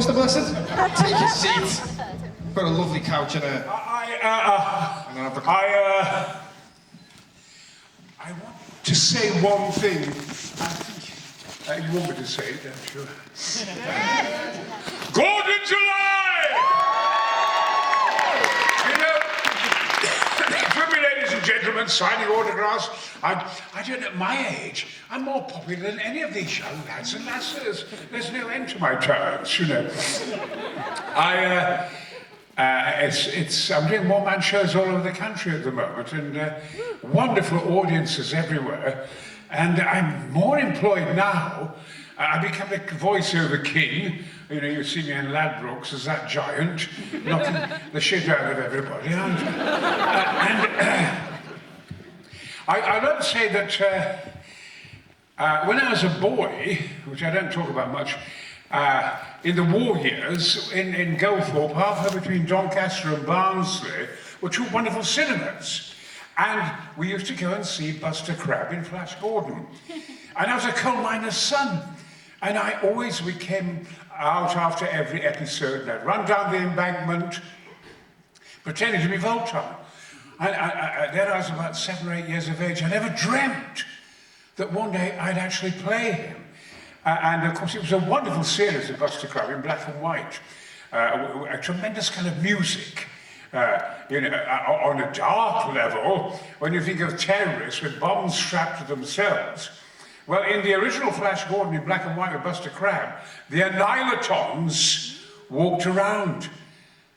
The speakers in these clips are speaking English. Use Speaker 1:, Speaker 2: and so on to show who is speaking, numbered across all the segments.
Speaker 1: Mr. Blessed? Take your seat. Got a lovely couch and a...
Speaker 2: I want to say one thing. I think you want me to say it, I'm sure. Golden July! You know, for me, ladies and gentlemen, signing autographs, I don't know, at my age, I'm more popular than any of these young lads and lasses. There's no end to my talents, you know. I'm doing one-man shows all over the country at the moment, and wonderful audiences everywhere. And I'm more employed now. I become the voiceover king. You know, you see me in Ladbrokes as that giant, knocking the shit out of everybody. I'd like to say that when I was a boy, which I don't talk about much, in the war years, in Guildford, halfway between Doncaster and Barnsley, were two wonderful cinemas. And we used to go and see Buster Crabbe in Flash Gordon. And I was a coal miner's son. And we came out after every episode, and I'd run down the embankment, pretending to be Voltan. And then I was about 7 or 8 years of age. I never dreamt that one day I'd actually play him. And of course, it was a wonderful series of Buster Crabbe in black and white. A tremendous kind of music. You know, on a dark level, when you think of terrorists with bombs strapped to themselves. Well, in the original Flash Gordon in black and white with Buster Crabbe, the Annihilatons walked around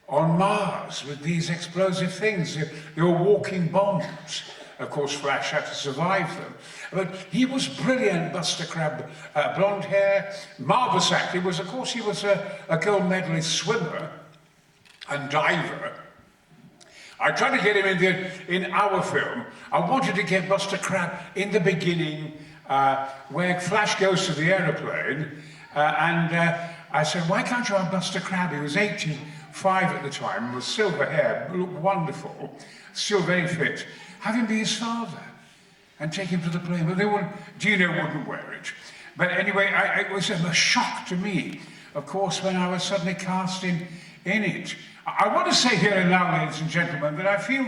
Speaker 2: on Mars with these explosive things. They were walking bombs. Of course, Flash had to survive them. But he was brilliant, Buster Crabbe. Blonde hair, marvellous acting. Of course, he was a gold medalist swimmer and diver. I tried to get him in our film. I wanted to get Buster Crabbe in the beginning, where Flash goes to the aeroplane, and I said, why can't you have Buster Crabbe? He was 85 at the time, with silver hair, looked wonderful, still very fit. Have him be his father and take him to the plane. But Dino wouldn't wear it. But anyway, it was a shock to me, of course, when I was suddenly cast in it. I want to say here and now, ladies and gentlemen, that I feel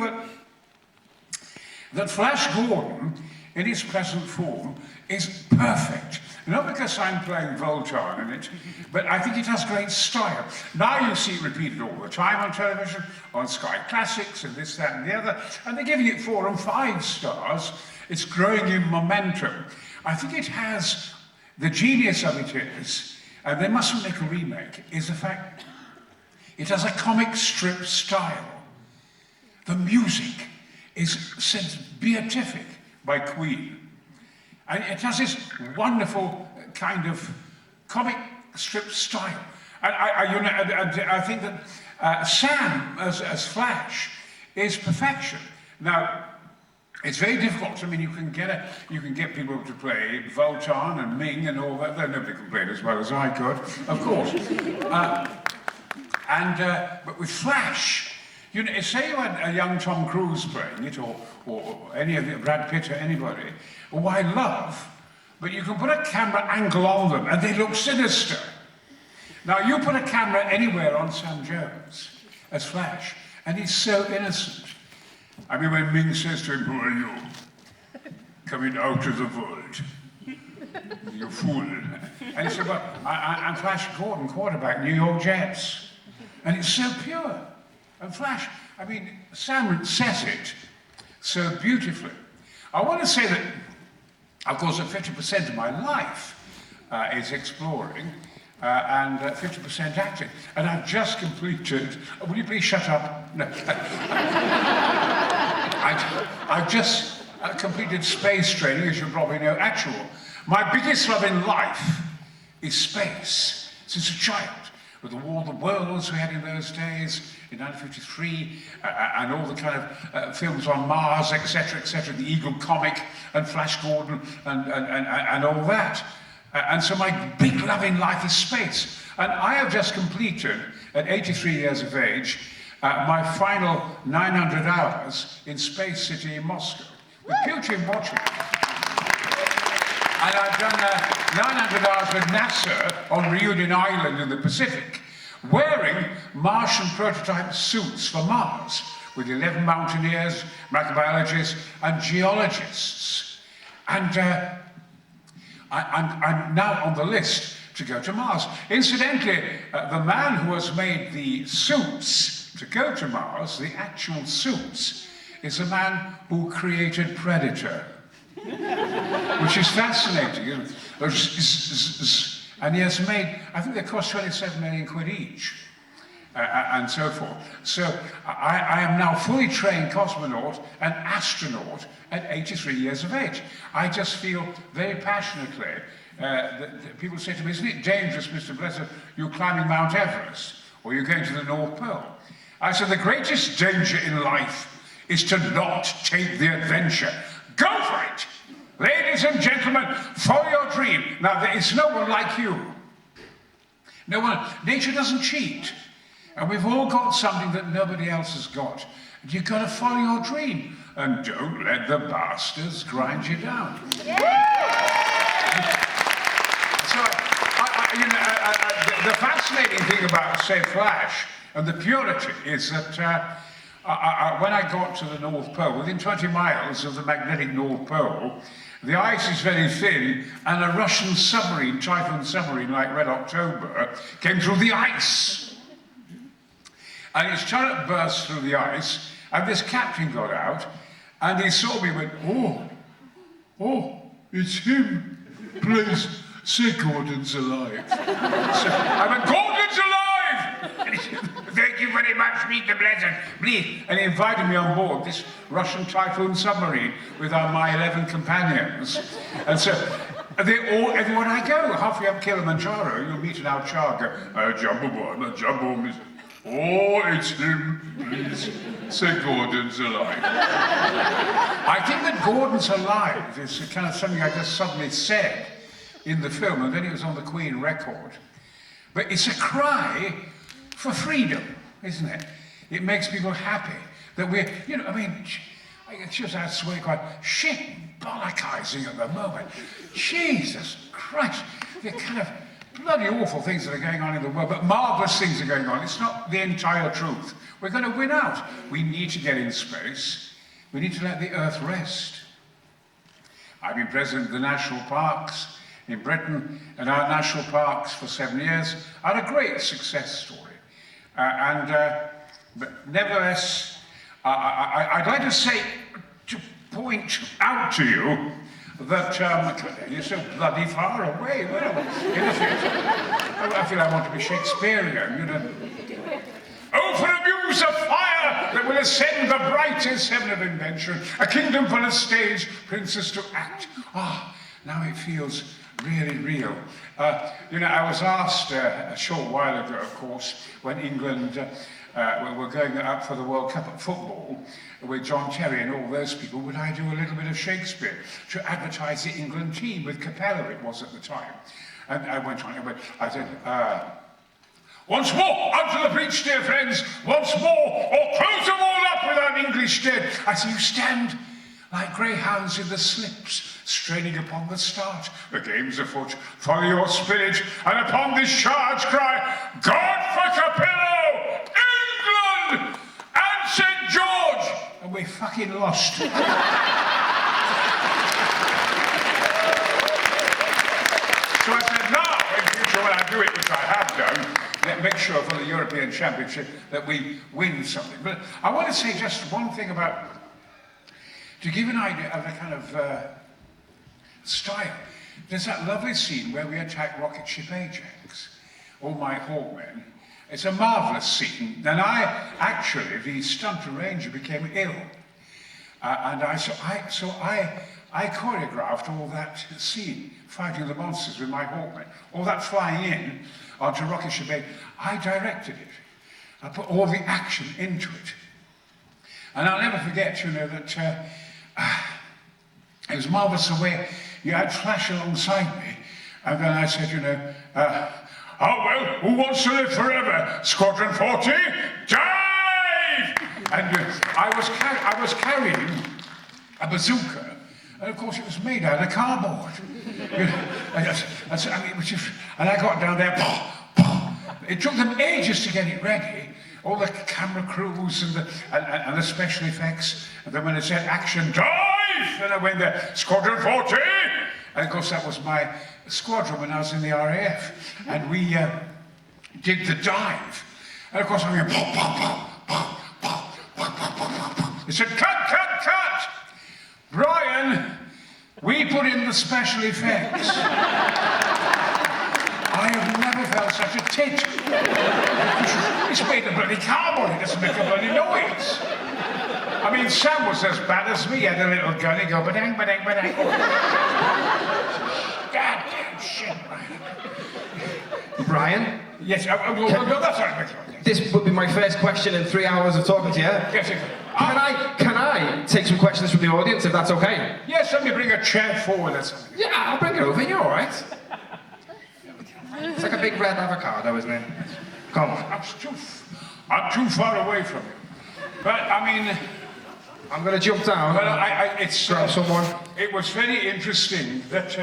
Speaker 2: that Flash Gordon, in its present form, is perfect. Not because I'm playing Voltan in it, but I think it has great style. Now you see it repeated all the time on television, on Sky Classics and this, that and the other, and they're giving it 4 and 5 stars. It's growing in momentum. I think it has, the genius of it is, and they mustn't make a remake, is the fact it has a comic strip style. The music is said beatific by Queen. And it has this wonderful kind of comic strip style. And I think that Sam, as Flash, is perfection. Now, it's very difficult. I mean, you can get people to play Voltan and Ming and all that. Nobody can play it as well as I could, of course. But with Flash, you know, say you had a young Tom Cruise playing it, or any of the Brad Pitt or anybody, why love? But you can put a camera angle on them and they look sinister. Now you put a camera anywhere on Sam Jones as Flash, and he's so innocent. I mean, when Ming says to him, "Who are you? Coming out of the world, you fool." And he said, "Well, I'm Flash Gordon, quarterback, New York Jets." And it's so pure. And Flash, I mean, Sam says it so beautifully. I want to say that, of course, that 50% of my life is exploring and 50% acting. And I've just completed, will you please shut up? No. I've just completed space training, as you probably know, actual. My biggest love in life is space, since a child. With all the worlds we had in those days, in 1953, and all the kind of films on Mars, etc., the Eagle comic, and Flash Gordon, and all that. And so my big love in life is space. And I have just completed, at 83 years of age, my final 900 hours in Space City in Moscow, with Putin watching. And I've done 900 hours with NASA on Reunion Island in the Pacific. wearing Martian prototype suits for Mars, with 11 mountaineers, microbiologists, and geologists. And I'm now on the list to go to Mars. Incidentally, the man who has made the suits to go to Mars, the actual suits, is a man who created Predator, which is fascinating. And he has made, I think they cost 27 million quid each, and so forth. So I am now fully trained cosmonaut and astronaut at 83 years of age. I just feel very passionately that people say to me, isn't it dangerous, Mr. Blessed, you're climbing Mount Everest, or you're going to the North Pole? I said, the greatest danger in life is to not take the adventure. Go for it! Ladies and gentlemen, follow your dream. Now, there is no one like you. No one. Nature doesn't cheat. And we've all got something that nobody else has got. And you've got to follow your dream. And don't let the bastards grind you down. Yeah. So, the fascinating thing about, say, Flash and the purity is that when I got to the North Pole, within 20 miles of the magnetic North Pole, the ice is very thin, and a Russian submarine, Typhoon submarine like Red October, came through the ice. And its turret burst through the ice, and this captain got out, and he saw me and went, oh, it's him. Please, say Gordon's alive. So I went, Gordon's alive! And he said, thank you very much, Mr. Blessed. Please. And he invited me on board this Russian Typhoon submarine with my 11 companions. And so, everywhere I go, halfway up Kilimanjaro, you'll meet an Alchaga. Jumbo boy, Jumbo, Miss. Oh, it's him. Please, say Gordon's alive. I think that Gordon's alive is kind of something I just suddenly said in the film, and then it was on the Queen record. But it's a cry for freedom, isn't it? It makes people happy that we're, I mean, it's just that swear quite shit bollockizing at the moment. Jesus Christ, the kind of bloody awful things that are going on in the world, but marvellous things are going on. It's not the entire truth. We're going to win out. We need to get in space. We need to let the Earth rest. I've been president of the national parks in Britain and our national parks for 7 years. I had a great success story. But nevertheless, I'd like to say, to point out to you that you're so bloody far away. Well, in the future, I feel I want to be Shakespearean, Oh, for a muse of fire that will ascend the brightest heaven of invention, a kingdom for a stage, princess to act. Now it feels really real. I was asked a short while ago, of course, when England were going up for the World Cup of football with John Terry and all those people, would I do a little bit of Shakespeare to advertise the England team with Capella, it was at the time. And I went on, I said, once more, out to the breach, dear friends, once more, or close them all up without English dead. I said, you stand like greyhounds in the slips, straining upon the start. The game's afoot, follow your spirit, and upon this charge cry, God for Capello, England, and St. George! And we fucking lost. So I said, now, in future, when I do it, which I have done, make sure for the European Championship that we win something. But I want to say just one thing about, to give an idea of the kind of style. There's that lovely scene where we attack rocket ship Ajax, all my Hawkmen. It's a marvellous scene. And actually, the stunt arranger became ill. And I choreographed all that scene, fighting the monsters with my Hawkmen. All that flying in onto rocket ship Ajax. I directed it. I put all the action into it. And I'll never forget, that it was marvellous the way you had Flash alongside me, and then I said, well, who wants to live forever? Squadron 40, dive! And I was carrying a bazooka, and of course it was made out of cardboard. And I got down there, It took them ages to get it ready. All the camera crews and the special effects. And then when it said action dive, then I went there, Squadron 40. And of course that was my squadron when I was in the RAF. And we did the dive. And of course I went pop, pop, pop, pop, pop, pop, pop, pop, pop. They said, cut, cut, cut! Brian, we put in the special effects. I have never felt such a tit. It's made of bloody cardboard, it doesn't make a bloody noise. I mean, Sam was as bad as me. He had a little gun, he'd go, ba-dang, ba-dang, ba-dang. Goddamn shit, Brian.
Speaker 3: Brian?
Speaker 2: Yes, no, that's all right.
Speaker 3: This would be my first question in 3 hours of talking to you.
Speaker 2: Yes,
Speaker 3: Can I take some questions from the audience, if that's okay?
Speaker 2: yes, let me bring a chair forward or something.
Speaker 3: Yeah, I'll bring it over. You're all right. It's like a big red avocado, isn't it? Come on.
Speaker 2: I'm too far away from you. But, I mean...
Speaker 3: I'm going to jump down.
Speaker 2: Well, it's...
Speaker 3: grab someone.
Speaker 2: It was very interesting that...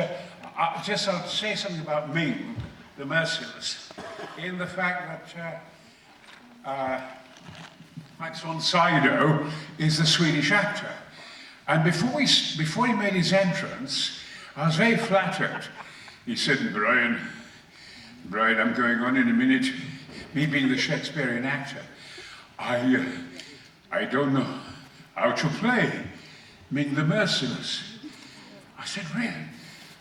Speaker 2: I'll say something about Ming, the Merciless, in the fact that Max von Sydow is the Swedish actor. And before he made his entrance, I was very flattered. He said, Brian, I'm going on in a minute. Me being the Shakespearean actor, I don't know how to play Ming the Merciless. I said,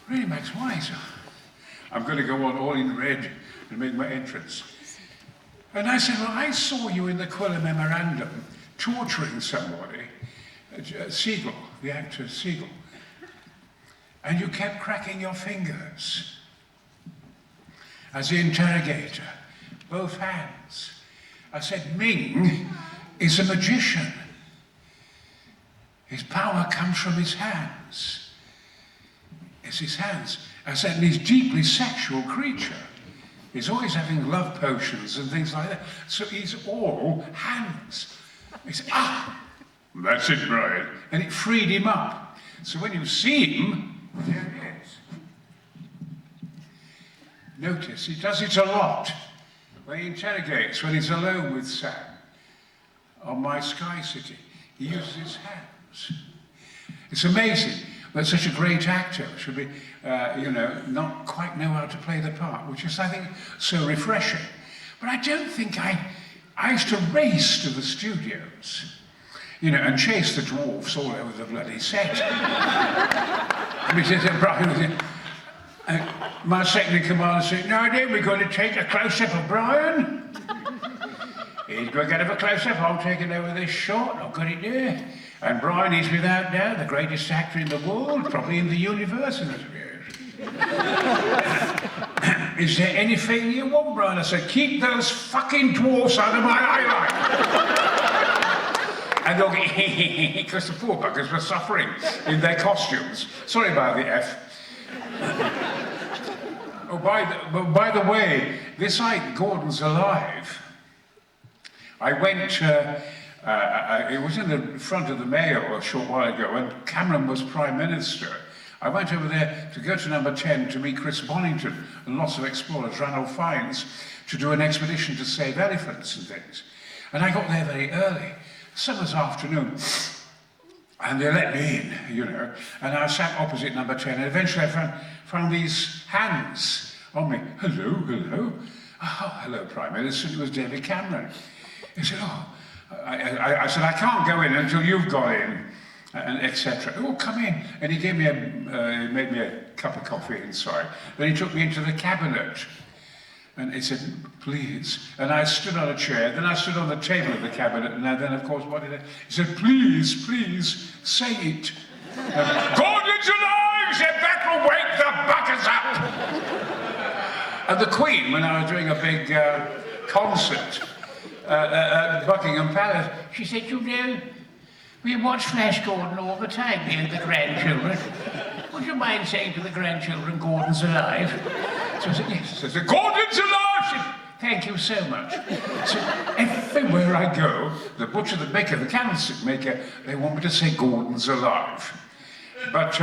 Speaker 2: really, Max, why? So I'm going to go on all in red and make my entrance. And I said, well, I saw you in the Quilla Memorandum torturing somebody, Siegel, the actor Siegel, and you kept cracking your fingers as the interrogator, both hands. I said, Ming is a magician. His power comes from his hands. It's his hands. I said, and he's a deeply sexual creature. He's always having love potions and things like that. So he's all hands. He said, that's it, Brian. And it freed him up. So when you see him, there he is. Notice, he does it a lot. When he interrogates, when he's alone with Sam on My Sky City, he uses his hands. It's amazing that such a great actor should be, not quite know how to play the part, which is, I think, so refreshing. But I don't think I used to race to the studios, and chase the dwarfs all over the bloody set. My second in command said, no, then we're going to take a close-up of Brian. He's going to get a close-up, I'm taking over this shot, I've got it there. And Brian is without doubt the greatest actor in the world, probably in the universe. And I said, is there anything you want, Brian? I said, keep those fucking dwarfs out of my eyeline. And they'll get because the poor buggers were suffering in their costumes. Sorry about the F. By the way, this night, Gordon's Alive. I went, it was in the front of the Mayo a short while ago when Cameron was Prime Minister. I went over there to go to number 10 to meet Chris Bonington and lots of explorers, Ranulph Fiennes, to do an expedition to save elephants and things. And I got there very early, summer's afternoon, and they let me in, and I sat opposite number 10, and eventually I found these hands on me. Hello. Oh, hello, Prime Minister. It was David Cameron. He said, I said, I can't go in until you've got in, and etc. Oh, come in. And he gave me he made me a cup of coffee inside. Then he took me into the cabinet. And he said, please. And I stood on a chair. Then I stood on the table of the cabinet. And then, of course, what did he said, please, say it. Gordon's alive! He said, that'll wake the buggers up! And the Queen, when I was doing a big concert, at Buckingham Palace, she said, we watch Flash Gordon all the time, me and the grandchildren. Would you mind saying to the grandchildren, Gordon's alive? So I said, yes. I said, Gordon's alive! She said, thank you so much. So everywhere I go, the butcher, the baker, the candlestick maker, they want me to say Gordon's alive. But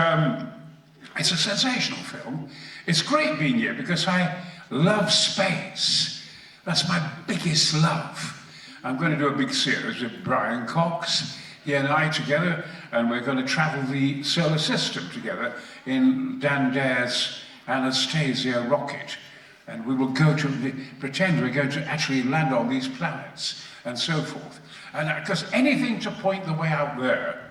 Speaker 2: it's a sensational film. It's great being here because I love space. That's my biggest love. I'm going to do a big series with Brian Cox, he and I together, and we're going to travel the solar system together in Dan Dare's Anastasia rocket. And we will go to pretend we're going to actually land on these planets and so forth. And because anything to point the way out there.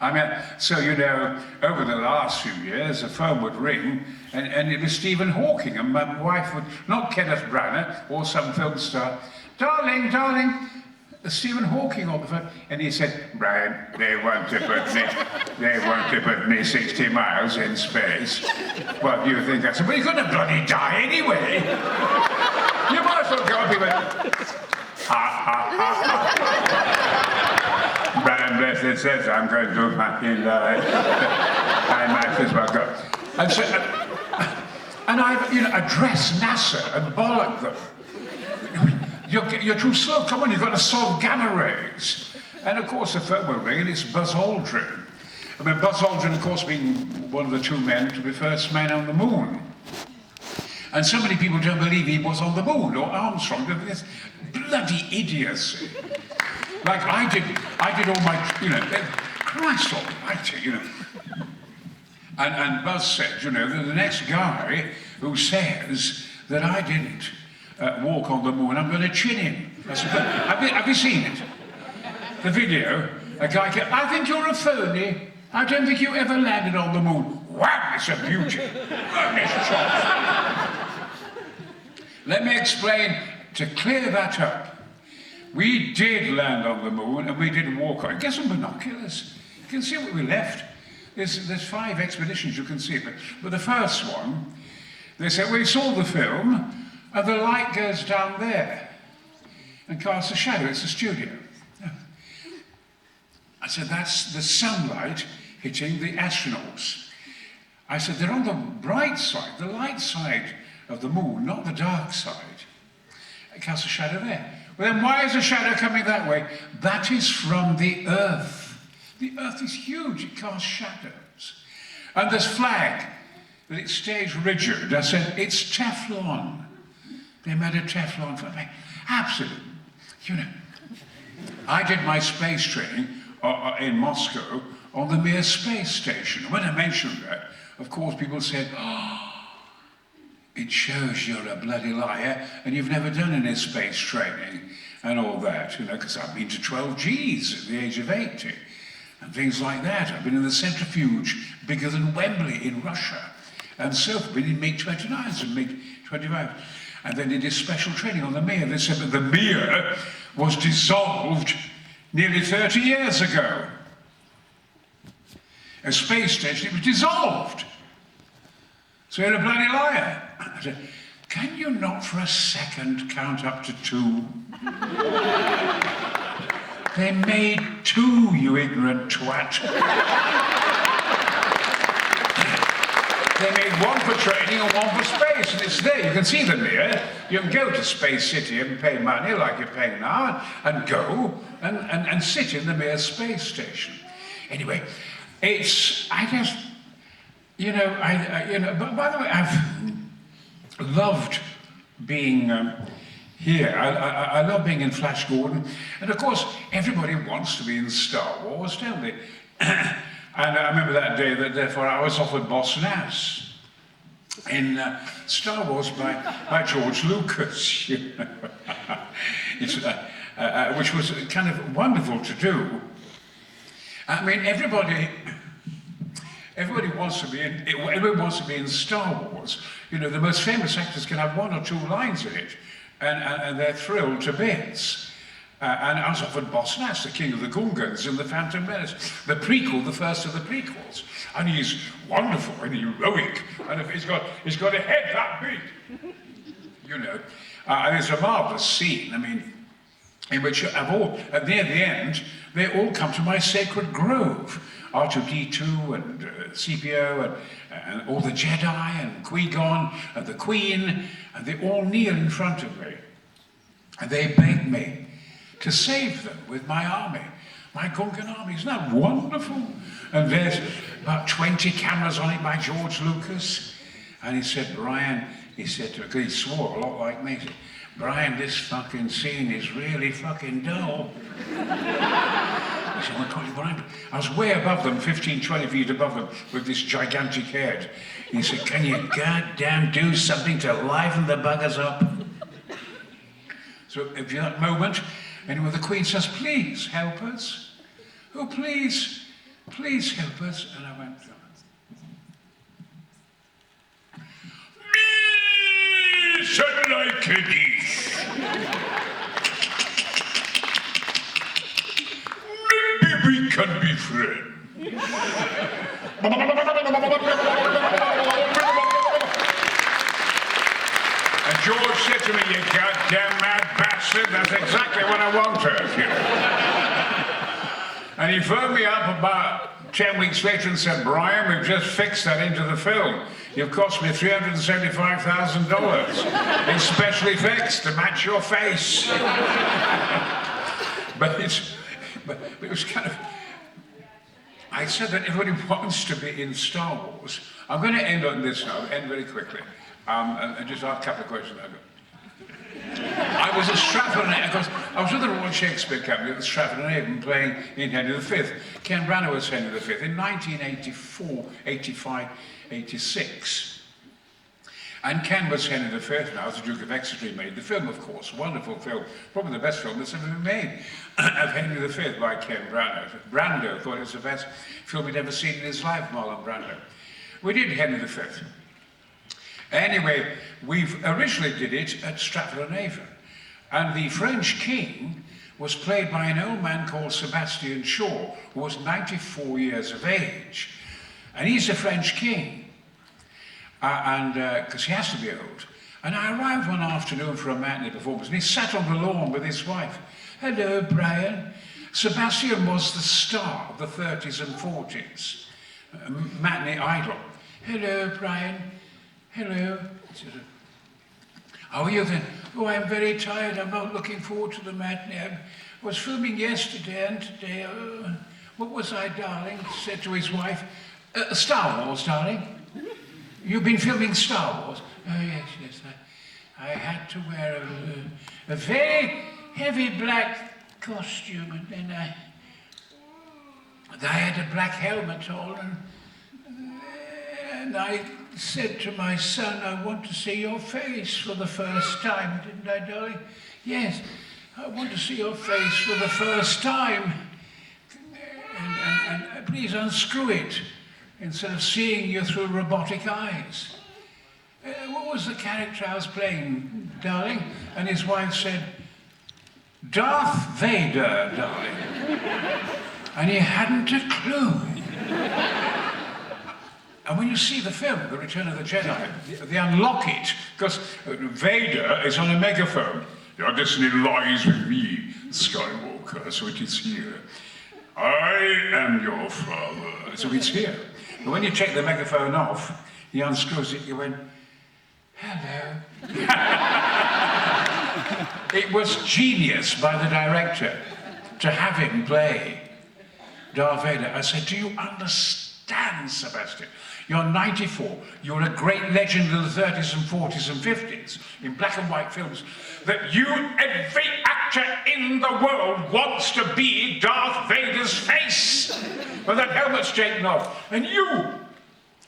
Speaker 2: I mean, so you know, over the last few years, the phone would ring, and it was Stephen Hawking, and my wife would, not Kenneth Branagh or some film star, darling, Stephen Hawking on the phone, and he said, Brian, they want to put me 60 miles in space. What do you think? I said, well, you're going to bloody die anyway. You might as well go up and ha. Brian Blessed says I'm going to fucking die. I might as well go. And so, and I addressed NASA and bollocked them. You're too slow. Come on, you've got to solve gamma rays. And of course, the phone will ring, and it's Buzz Aldrin. I mean, Buzz Aldrin, of course, being one of the 2 men to be first man on the moon. And so many people don't believe he was on the moon, or Armstrong. This bloody idiocy. Like I did all my, you know, Christ almighty, you know. And Buzz said, you know, the next guy who says that I didn't walk on the moon, I'm going to chin him. Have you seen it? The video, a guy goes, I think you're a phony. I don't think you ever landed on the moon. Wow, it's a beauty. Honest shot. Let me explain, to clear that up. We did land on the moon, and we did walk on it. Get some binoculars. You can see what we left. There's 5 expeditions you can see, but the first one, they said, we saw the film, and the light goes down there and casts a shadow. It's a studio. I said, that's the sunlight hitting the astronauts. I said, they're on the bright side, the light side of the moon, not the dark side. It casts a shadow there. Well, then why is the shadow coming that way? That is from the Earth. The Earth is huge, it casts shadows. And this flag, that it stays rigid. I said, it's Teflon. They made a Teflon for me. Absolutely. You know, I did my space training in Moscow on the Mir space station. When I mentioned that, of course, people said, oh, it shows you're a bloody liar and you've never done any space training and all that, you know, because I've been to 12 Gs at the age of 80 and things like that. I've been in the centrifuge bigger than Wembley in Russia and so forth. Been in MiG-29s and MiG-25. And then they did special training on the Mir. They said that the Mir was dissolved nearly 30 years ago. A space station, it was dissolved. So you're a bloody liar. I said, can you not for a second count up to 2? They made 2, you ignorant twat. They made 1 for training and 1 for space, and it's there. You can see them here. You can go to Space City and pay money like you're paying now, and go and sit in the Mir space station. Anyway, I just, you know, but by the way, I've loved being here. I love being in Flash Gordon, and of course, everybody wants to be in Star Wars, don't they? And I remember that day that therefore I was offered Boss Nass in Star Wars by George Lucas, you know. Which was kind of wonderful to do. I mean, everybody wants to be in. Everyone wants to be in Star Wars. You know, the most famous actors can have 1 or 2 lines in it, and they're thrilled to bits. And I was offered Boss Nass, the King of the Gungans in The Phantom Menace, the prequel, the first of the prequels. And he's wonderful and heroic, and if he's got a head that big, you know. And it's a marvellous scene, I mean, in which near the end, they all come to my sacred grove. R2-D2 and CPO and all the Jedi and Qui-Gon and the Queen, and they all kneel in front of me. And they beg me to save them with my army, my Gungan army. Isn't that wonderful? And there's about 20 cameras on it by George Lucas. And he said, Brian, he said to me, he swore a lot like me, Brian, this fucking scene is really fucking dull. I said, "Well, Brian," I was way above them, 15, 20 feet above them, with this gigantic head. He said, "Can you goddamn do something to liven the buggers up?" So at that moment, and when the Queen says, "Please help us. Oh, please, please help us." And I went, "Me, said like a dish. Maybe we can be friends." And George said to me, "You goddamn mad bastard, that's exactly what I wanted." You know? And he phoned me up about 10 weeks later and said, "Brian, we've just fixed that into the film. You've cost me $375,000 in special effects to match your face." But it was kind of... I said that everybody wants to be in Star Wars. I'm going to end on this now, end very quickly. And just ask a couple of questions. I was at Stratford-on-Avon. I was with the Royal Shakespeare Company at the Stratford-on-Avon playing in Henry V. Ken Branagh was Henry V in 1984, 85, 86. And Ken was Henry V now, as the Duke of Exeter made the film, of course. Wonderful film, probably the best film that's ever been made, of Henry V by Ken Branagh. Brando thought it was the best film he'd ever seen in his life, Marlon Brando. We did Henry V. Anyway, we originally did it at Stratford-on-Avon. And the French king was played by an old man called Sebastian Shaw, who was 94 years of age. And he's the French king. Because he has to be old. And I arrived one afternoon for a matinee performance, and he sat on the lawn with his wife. "Hello, Brian." Sebastian was the star of the 30s and 40s, matinee idol. "Hello, Brian. Hello." "How are you then?" "Oh, I'm very tired. I'm not looking forward to the matinee. I was filming yesterday and today." "Oh, what was I, darling?" said to his wife. "Star Wars, darling." "You've been filming Star Wars?" "Oh, yes, yes. I had to wear a very heavy black costume, and then I had a black helmet on, and I said to my son, 'I want to see your face for the first time,' didn't I, darling?" "Yes, I want to see your face for the first time. And please unscrew it, instead of seeing you through robotic eyes." "What was the character I was playing, darling?" And his wife said, "Darth Vader, darling." And he hadn't a clue. And when you see the film, The Return of the Jedi, they unlock it, because Vader is on a megaphone. "Your destiny lies with me, Skywalker, so it is here. I am your father, so it's here." But when you take the megaphone off, he unscrews it, you went, "Hello." It was genius by the director to have him play Darth Vader. I said, "Do you understand, Sebastian? You're 94, you're a great legend of the 30s and 40s and 50s, in black and white films, that every actor in the world wants to be Darth Vader's face, with that helmet's taken off. And you,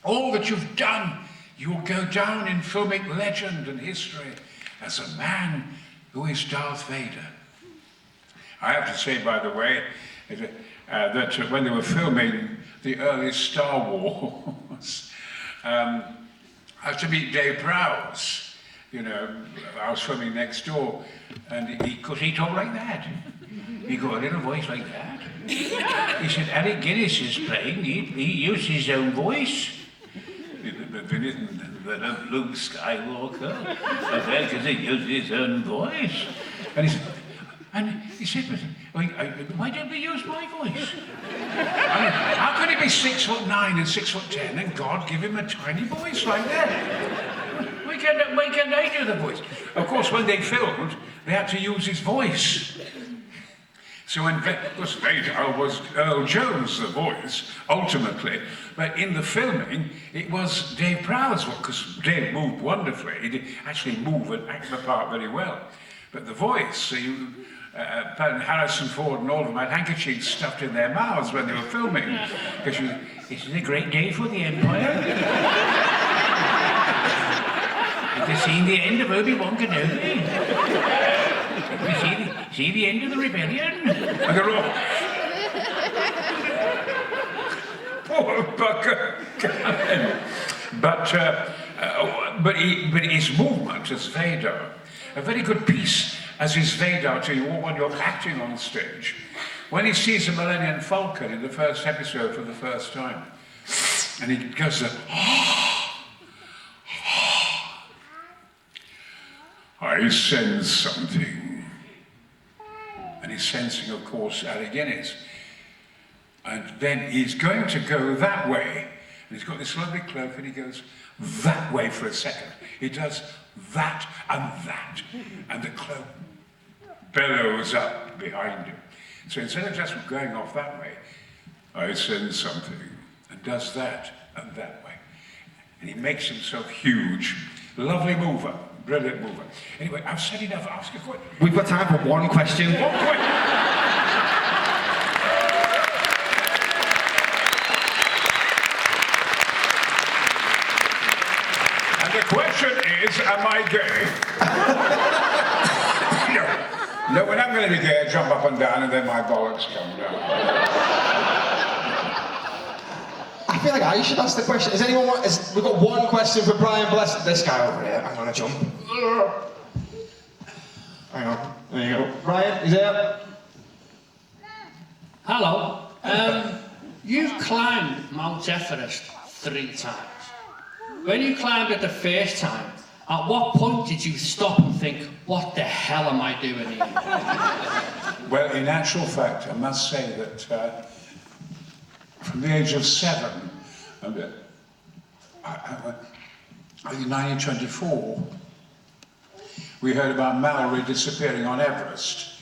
Speaker 2: all that you've done, you'll go down in filmic legend and history as a man who is Darth Vader." I have to say, by the way, that when they were filming the early Star Wars, I had to meet Dave Prowse. You know, I was filming next door, and he talked like that. He got a little voice like that. He said, "Alec Guinness is playing, he used his own voice." The Luke Skywalker, because he used his own voice. And he said, "Why don't we use my voice?" How could he be 6'9" and 6'10" and God give him a tiny voice like that? Why can't I do the voice? Of course, when they filmed, they had to use his voice. So when, of course, Vader was Earl Jones, the voice, ultimately, but in the filming, it was Dave Prowse, because Dave moved wonderfully. He did actually move and act the part very well. But the voice, so Harrison Ford and all of them had handkerchiefs stuffed in their mouths when they were filming, because this is a great day for the Empire. They've seen the end of Obi-Wan Kenobi. See the end of the rebellion? And they're all... Poor bugger. But his movement as Vader, a very good piece as his Vader to you when you're acting on stage. When he sees the Millennium Falcon in the first episode for the first time, and he goes to, I sense something. And he's sensing, of course, Alec Guinness. And then he's going to go that way. And he's got this lovely cloak, and he goes that way for a second. He does that and that. And the cloak bellows up behind him. So instead of just going off that way, I sense something. And does that and that way. And he makes himself huge. Lovely mover. Brilliant mover. Anyway, I've said enough. Ask a question.
Speaker 3: We've got time for one question.
Speaker 2: One question. And the question is, am I gay? No, when I'm going to be gay, I jump up and down and then my bollocks come down.
Speaker 1: I feel like I should ask the question. Is anyone want, we've got one question for Brian Bless. This guy over here. I'm gonna jump. Hang on. There you go. Brian, is there?
Speaker 4: Hello. You've climbed Mount Everest 3 times. When you climbed it the first time, at what point did you stop and think, what the hell am I doing here?
Speaker 2: Well, in actual fact, I must say that from the age of 7, in 1924, we heard about Mallory disappearing on Everest.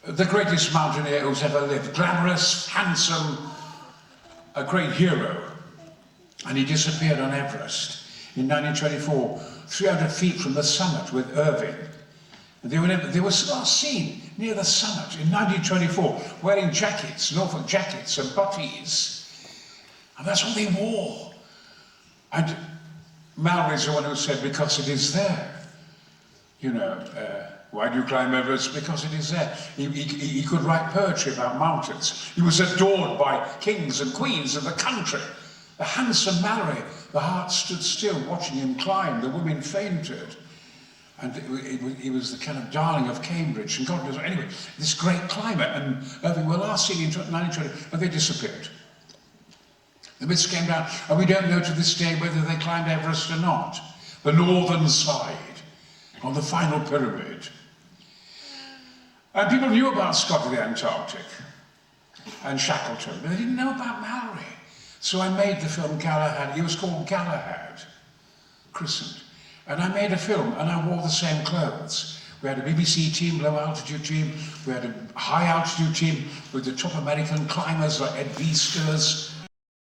Speaker 2: The greatest mountaineer who's ever lived, glamorous, handsome, a great hero. And he disappeared on Everest in 1924, 300 feet from the summit with Irving. And they were last seen near the summit in 1924, wearing jackets, Norfolk jackets and butties. And that's what they wore. And Mallory's the one who said, because it is there. You know, why do you climb Everest? Because it is there. He could write poetry about mountains. He was adored by kings and queens of the country. The handsome Mallory, the heart stood still watching him climb. The women fainted. And he was the kind of darling of Cambridge. And God knows, anyway, this great climber. And Irving were last seen in 1920, and they disappeared. The mist came down, and we don't know to this day whether they climbed Everest or not. The northern side, on the final pyramid. And people knew about Scott of the Antarctic and Shackleton, but they didn't know about Mallory. So I made the film Galahad. He was called Galahad, christened. And I made a film, and I wore the same clothes. We had a BBC team, low altitude team. We had a high altitude team with the top American climbers like Ed Viesturs.